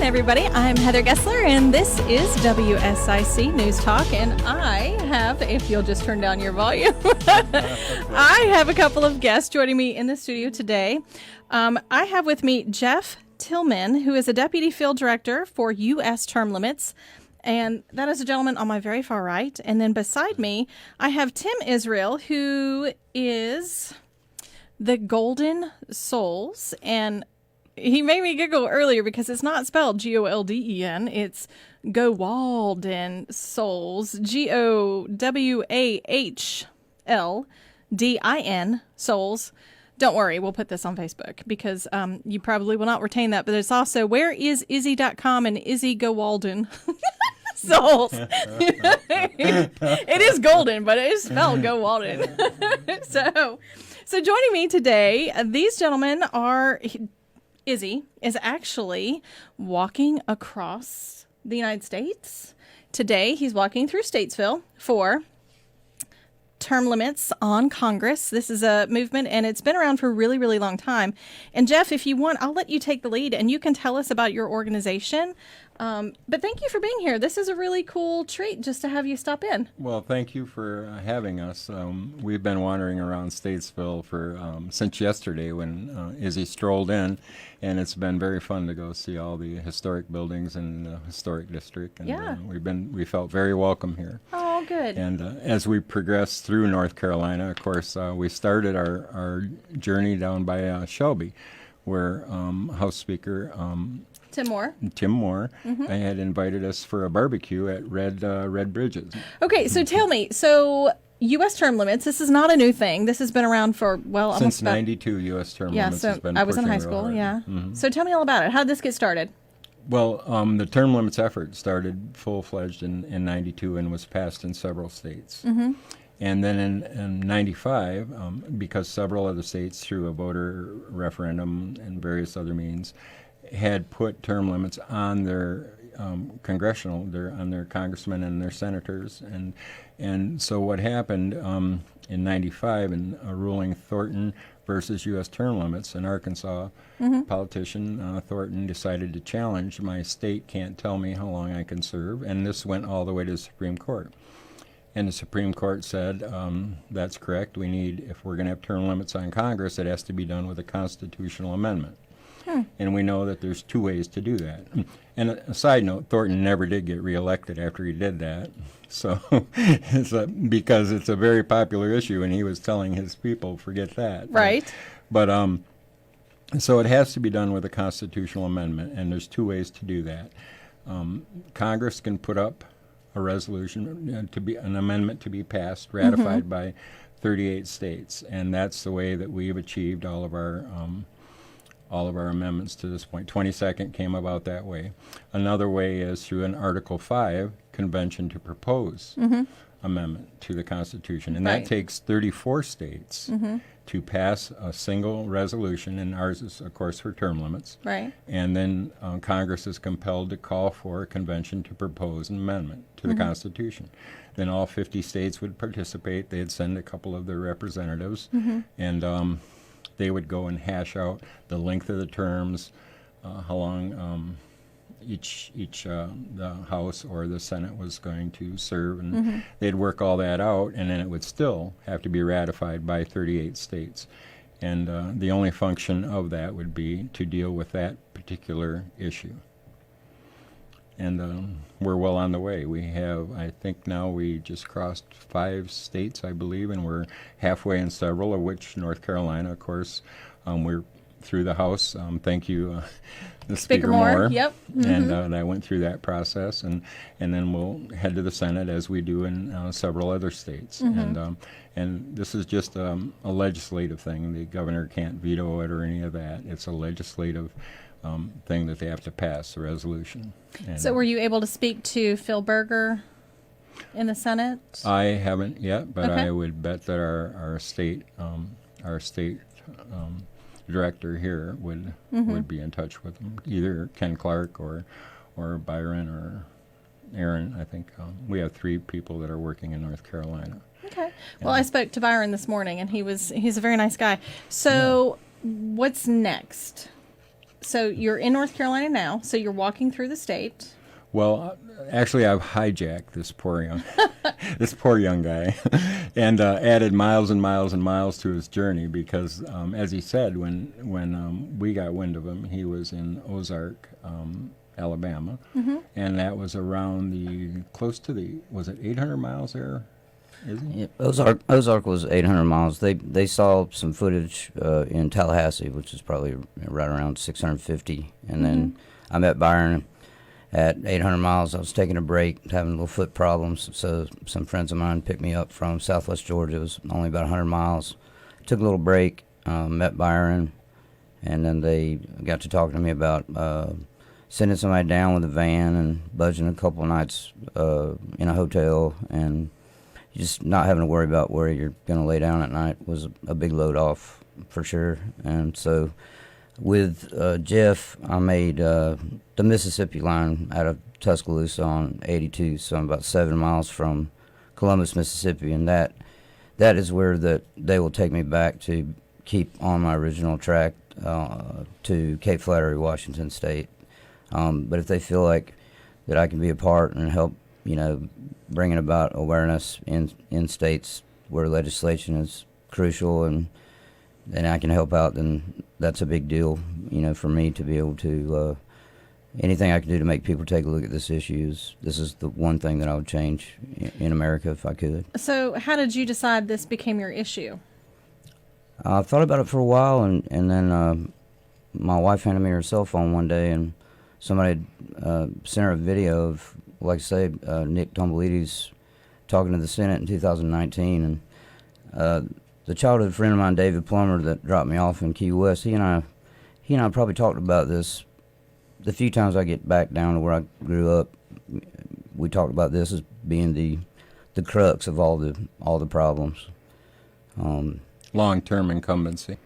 everybody. I'm Heather Gessler, and this is WSIC News Talk, and I have, if you'll just turn down your volume, I have a couple of guests joining me in the studio today. I have with me Jeff Tillman, who is a Deputy Field Director for U.S. Term Limits, and that is a gentleman on my very far right. And then beside me, I have Tim Israel, who is the Golden Souls, and he made me giggle earlier because it's not spelled Golden. It's Gowaldin Souls, Gowahldin Souls. Don't worry, we'll put this on Facebook because you probably will not retain that. But it's also whereisizzy.com and Izzy Gowaldin Souls. It is golden, but it is spelled Gowaldin. So joining me today, these gentlemen are... Izzy is actually walking across the United States. Today, he's walking through Statesville for term limits on Congress. This is a movement, and it's been around for a really, really long time. And Jeff, if you want, I'll let you take the lead, and you can tell us about your organization. But thank you for being here. This is a really cool treat just to have you stop in. Well, thank you for having us. We've been wandering around Statesville for since yesterday when Izzy strolled in, and it's been very fun to go see all the historic buildings in the historic district. And yeah. We felt very welcome here. Oh, good. And as we progressed through North Carolina, of course, we started our journey down by Shelby, where House Speaker Tim Moore had invited us for a barbecue at Red Bridges. Okay, so tell me, U.S. term limits, this is not a new thing. This has been around for, almost since 92, U.S. term limits has been I was in high school, yeah. Mm-hmm. So tell me all about it. How did this get started? Well, the term limits effort started full-fledged in 92 and was passed in several states. Mm-hmm. And then in 95, because several other states, through a voter referendum and various other means, had put term limits on their on their congressmen and their senators, and so what happened in 95 in a ruling Thornton versus U.S. term limits in Arkansas, politician Thornton decided to challenge my state can't tell me how long I can serve, and this went all the way to the Supreme Court. And the Supreme Court said, that's correct, if we're going to have term limits on Congress, it has to be done with a constitutional amendment. And we know that there's two ways to do that. And a side note, Thornton never did get reelected after he did that. So because it's a very popular issue, and he was telling his people, forget that. Right. But so it has to be done with a constitutional amendment, and there's two ways to do that. Congress can put up a resolution to be an amendment to be passed, ratified by 38 states, and that's the way that we've achieved all of our amendments to this point. 22nd came about that way. Another way is through an Article 5 convention to propose amendment to the Constitution, and that takes 34 states to pass a single resolution, and ours is, of course, for term limits. Right. And then Congress is compelled to call for a convention to propose an amendment to the Constitution. Then all 50 states would participate. They'd send a couple of their representatives, and they would go and hash out the length of the terms, how long the House or the Senate was going to serve, and they'd work all that out, and then it would still have to be ratified by 38 states. And the only function of that would be to deal with that particular issue. And we're well on the way. We have, I think now we just crossed 5 states, I believe, and we're halfway in several, of which North Carolina, of course, we're through the House. Thank you, the Speaker Moore. Yep. And I went through that process, and then we'll head to the Senate as we do in several other states. And this is just a legislative thing. The governor can't veto it or any of that. It's a legislative thing that they have to pass, a resolution. And so were you able to speak to Phil Berger in the Senate? I haven't yet, but I would bet that our state director here would be in touch with them, either Ken Clark or Byron or Aaron. I think we have 3 people that are working in North Carolina. Okay. Well, I spoke to Byron this morning, and he's a very nice guy. So what's next? So you're in North Carolina now. So you're walking through the state. Well, actually, I've hijacked this poor young guy, and added miles and miles and miles to his journey because, as he said, when we got wind of him, he was in Ozark, Alabama, and that was around close to was it 800 miles there? Is it? Yeah, Ozark was 800 miles. They saw some footage in Tallahassee, which is probably right around 650, and then I met Byron at 800 miles. I was taking a break, having little foot problems, so some friends of mine picked me up from Southwest Georgia. It was only about 100 miles. Took a little break, met Byron, and then they got to talking to me about sending somebody down with a van and budgeting a couple of nights in a hotel, and just not having to worry about where you're going to lay down at night was a big load off for sure. And so with Jeff, I made the Mississippi line out of Tuscaloosa on 82, so I'm about 7 miles from Columbus, Mississippi, and that is where they will take me back to keep on my original track to Cape Flattery, Washington State. But if they feel like that I can be a part and help, bringing about awareness in states where legislation is crucial and I can help out, then that's a big deal, for me to be able to, anything I can do to make people take a look at this issue this is the one thing that I would change in America if I could. So how did you decide this became your issue? I thought about it for a while, and then my wife handed me her cell phone one day, and somebody sent her a video of, like I say, Nick Tomboulides talking to the Senate in 2019, and the childhood friend of mine, David Plummer, that dropped me off in Key West, he and I probably talked about this the few times I get back down to where I grew up. We talked about this as being the crux of all the problems. Long-term incumbency.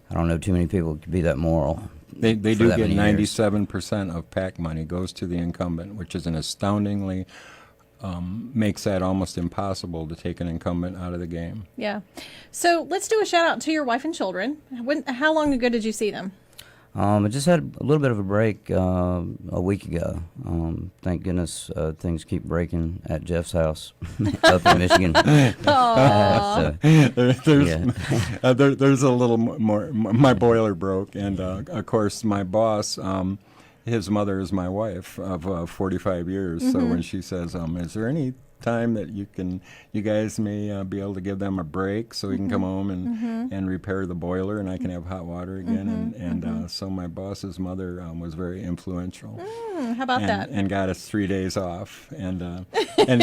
I don't know too many people who could be that moral. They do get 97% of PAC money goes to the incumbent, which is an astoundingly makes that almost impossible to take an incumbent out of the game. Yeah. So let's do a shout out to your wife and children. How long ago did you see them? I just had a little bit of a break a week ago. Thank goodness things keep breaking at Jeff's house up in Michigan. There's a little more. My boiler broke, and of course my boss, his mother is my wife of 45 years. So when she says, "Is there any time that you guys may be able to give them a break so we can come home and repair the boiler and I can have hot water again?" So my boss's mother was very influential. How about that? And got us 3 days off. And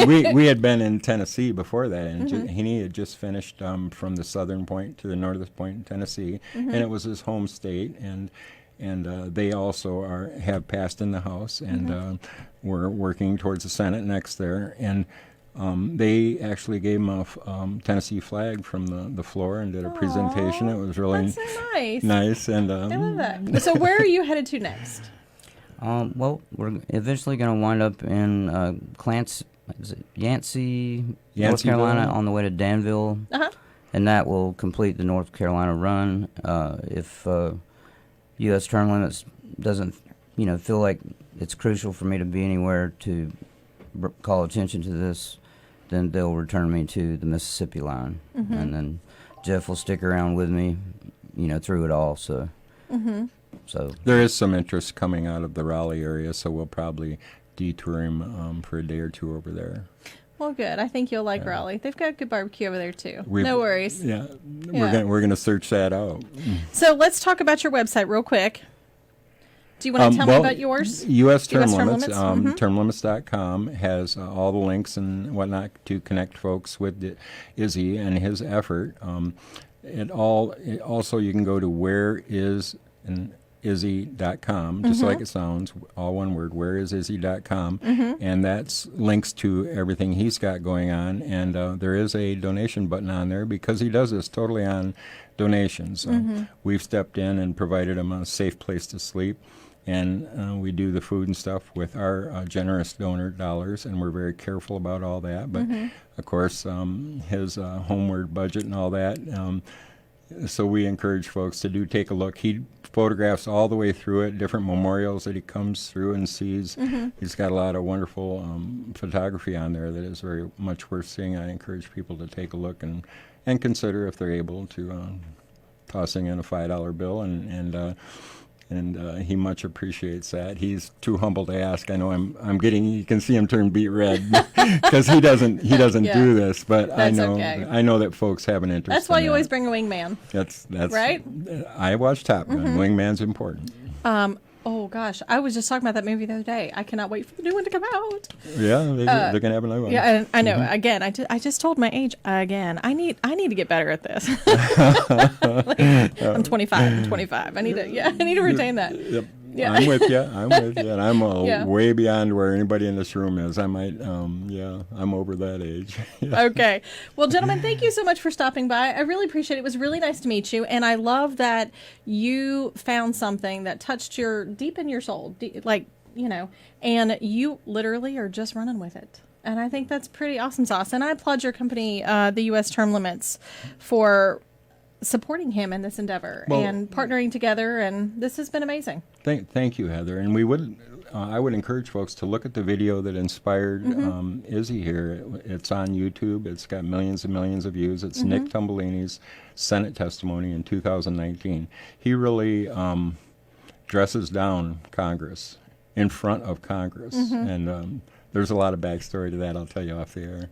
we had been in Tennessee before that, and he had just finished from the southern point to the northern point in Tennessee, and it was his home state. And they also have passed in the House, and we're working towards the Senate next there. And they actually gave him a Tennessee flag from the floor and did a presentation. It was really that's so nice. Nice. And I love that. So where are you headed to next? Well, we're eventually going to wind up in Yancey, North Carolina, on the way to Danville, and that will complete the North Carolina run. If U.S. term limits doesn't, feel like it's crucial for me to be anywhere to call attention to this, then they'll return me to the Mississippi line, and then Jeff will stick around with me, through it all. So, so there is some interest coming out of the Raleigh area, so we'll probably detour him for a day or two over there. Well, good. I think you'll like Raleigh. They've got good barbecue over there too. No worries. Yeah, we're gonna search that out. So let's talk about your website real quick. Do you want to tell me about yours? U.S. Term Limits, termlimits.com has all the links and whatnot to connect folks with Izzy and his effort. Also, you can go to whereisizzy.com, just like it sounds, all one word, whereisizzy.com, and that's links to everything he's got going on, and there is a donation button on there because he does this totally on donations. We've stepped in and provided him a safe place to sleep, and we do the food and stuff with our generous donor dollars, and we're very careful about all that. But of course, his homeward budget and all that, so we encourage folks to do take a look. He photographs all the way through it, different memorials that he comes through and sees. He's got a lot of wonderful photography on there that is very much worth seeing. I encourage people to take a look and consider if they're able to tossing in a $5 bill and he much appreciates that. He's too humble to ask. I know I'm getting. You can see him turn beet red because he doesn't Yeah. do this. But That's okay. I know that folks have an interest. That's why in you that. always bring a wingman. That's Right? I watch Top Gun. Wingman's important. Oh gosh, I was just talking about that movie the other day. I cannot wait for the new one to come out. Yeah, they're gonna have another one. Yeah, and I know. Again, I just told my age again. I need to get better at this. I'm 25. I'm 25. I need to retain that. Yep. Yeah. I'm with you. And I'm Yeah. way beyond where anybody in this room is. I might, I'm over that age. Yeah. Okay. Well, gentlemen, thank you so much for stopping by. I really appreciate it. It was really nice to meet you, and I love that you found something that touched deep in your soul, and you literally are just running with it. And I think that's pretty awesome sauce. And I applaud your company, the U.S. Term Limits, for supporting him in this endeavor and partnering together. And this has been amazing. Thank you, Heather. And I would encourage folks to look at the video that inspired Izzy here. It's on YouTube. It's got millions and millions of views. It's Nick Tumbolini's Senate testimony in 2019. He really dresses down Congress in front of Congress. And there's a lot of backstory to that. I'll tell you off the air.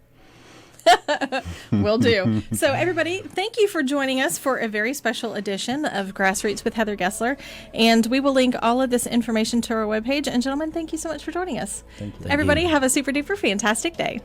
Will do. So everybody, thank you for joining us for a very special edition of Grassroots with Heather Gessler. And we will link all of this information to our webpage. And gentlemen, thank you so much for joining us. Thank you. Everybody, have a super duper fantastic day.